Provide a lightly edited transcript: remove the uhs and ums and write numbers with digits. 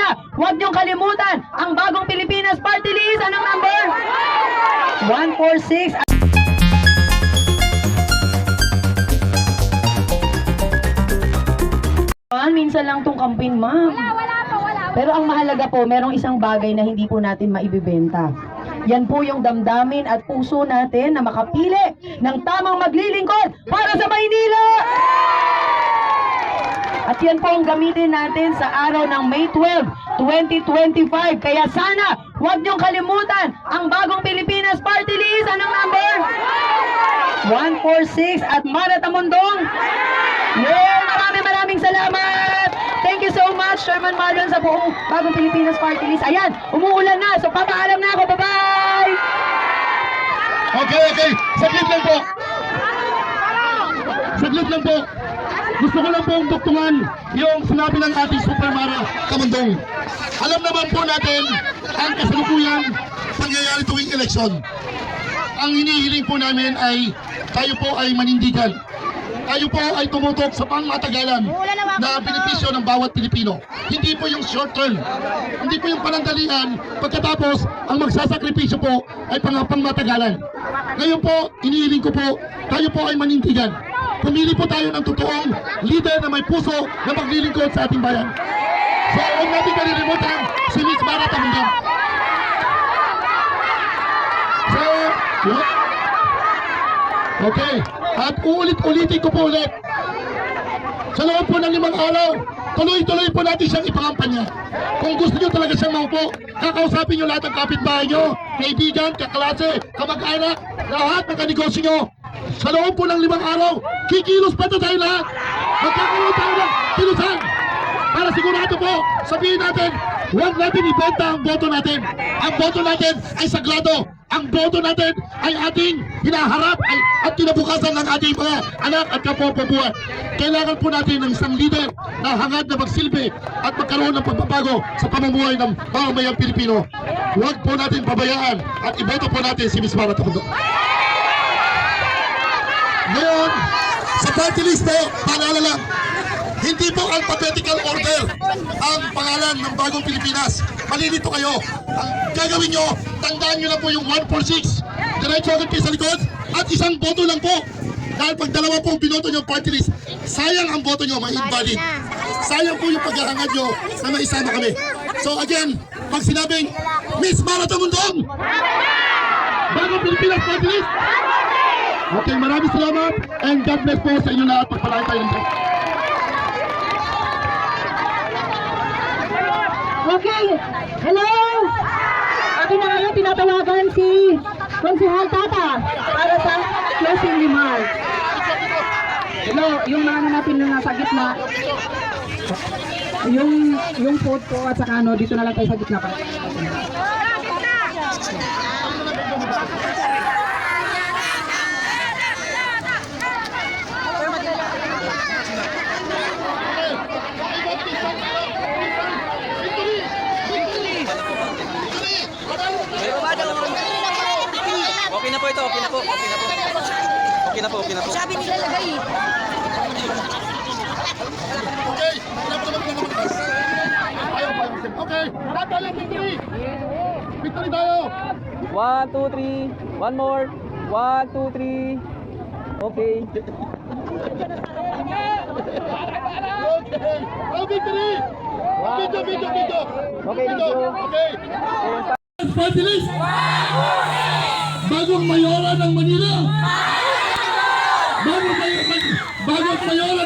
sana, huwag niyong kalimutan ang Bagong Pilipinas Party List. Anong number? 146. Minsan lang tong campaign, ma'am. Wala. Pero ang mahalaga po, merong isang bagay na hindi po natin maibibenta. Yan po yung damdamin at puso natin na makapili ng tamang maglilingkod para sa Maynila! At yan po ang gamitin natin sa araw ng May 12, 2025. Kaya sana, huwag niyong kalimutan ang Bagong Pilipinas Party List. Anong number? 146 at Mara Tamundong. Yeah, maraming salamat. Thank you so much, Chairman Marlon, sa buong Bagong Pilipinas Party List. Ayan, umuulan na, so papaalam na ako. Bye-bye! Okay. Saglit lang po. Gusto ko lang pong duktungan yung sinabi ng ating Super Mara Tamundong. Alam naman po natin ang kasalukuyan pangyayari tuwing eleksyon. Ang hinihiling po namin ay tayo po ay manindigan. Tayo po ay tumutok sa pangmatagalan na benepisyo ng bawat Pilipino. Hindi po yung short term. Hindi po yung panandalian. Pagkatapos, ang magsasakripisyo po ay pangmatagalan. Ngayon po, inihiling ko po, tayo po ay manindigan. Pumili po tayo ng totoong leader na may puso na maglilingkod sa ating bayan. So, huwag natin kalilimutan si Miss Mara Tamundong. So, okay. At uulit-ulitin ko po ulit. Sa loob po ng 5 araw, tuloy-tuloy po natin siyang ipangampanya. Kung gusto nyo talaga siyang maupo, kakausapin nyo lahat ng kapitbahay nyo, kaibigan, kaklase, kamag-anak, lahat ng kanegosyo nyo. Sa loob po ng 5 araw, kikilos pa ito tayo lahat. Magkakaroon tayo ng kilusan. Para sigurado po, sabihin natin, huwag natin ibenta ang boto natin. Ang boto natin ay sagrado. Ang boto natin ay ating hinaharap at kinabukasan ng ating mga anak at kapwa-buwan. Kailangan po natin ng isang leader na hangad na magsilbi at magkaroon ng pagbabago sa pamumuhay ng mamamayang Pilipino. Huwag po natin pabayaan at iboto po natin si Miss Mara Tamundong. Ngayon, sa party list po, paalala lang, hindi po alphabetical order ang pangalan ng Bagong Pilipinas. Malilito kayo. Ang gagawin nyo, tandaan nyo lang po yung 146. Diretso agad kayo sa likod at isang boto lang po. Dahil pag dalawa po binoto nyo party list, sayang ang boto nyo, ma-invalid. Sayang po yung paghahangad nyo na maisama kami. So again, pag sinabing, Miss Mara Tamundong! Bagong Pilipinas party list! Okay, maraming salamat and God bless po sa inyo lahat. Pagpalain tayo ng Diyos. Okay, hello! Akin na ngayon tinatawagan si Konsehal Tata para sa closing remarks. Hello, yung mga natin na nasa gitna, yung food ko at saka ano, dito na lang tayo sa gitna pa. Okay na po ito, okay na po. Sabi nila lagay. Okay, lahat tayo victory! Victory tayo! 1, 2, 3. One more. 1, 2, 3. Okay. Okay! Oh, victory! Video! Okay, video. Okay! Party list! Bagong mayora ng Manila! Bagong mayora